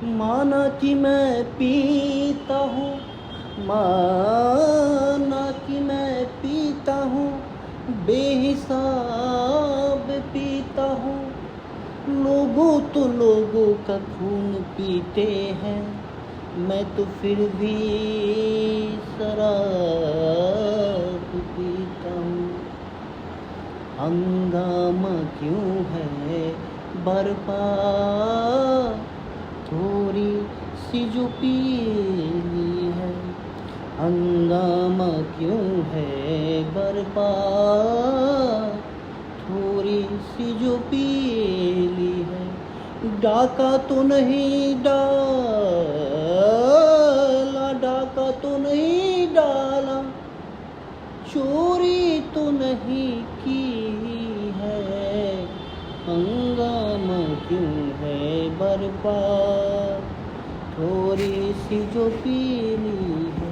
माना कि मैं पीता हूँ, माना कि मैं पीता हूँ, बेहिसाब पीता हूँ। लोगों तो लोगों का खून पीते हैं, मैं तो फिर भी शराब पीता हूँ। हंगामा क्यों है बरपा, थोड़ी सी जो पीली है। हंगामा क्यों है बरपा, थोड़ी सी जो पीली है। डाका तो नहीं डाला, डाका तो नहीं डाला, चोरी तो नहीं की है। हंगामा क्यों है बरपा, थोड़ी सी जो पीली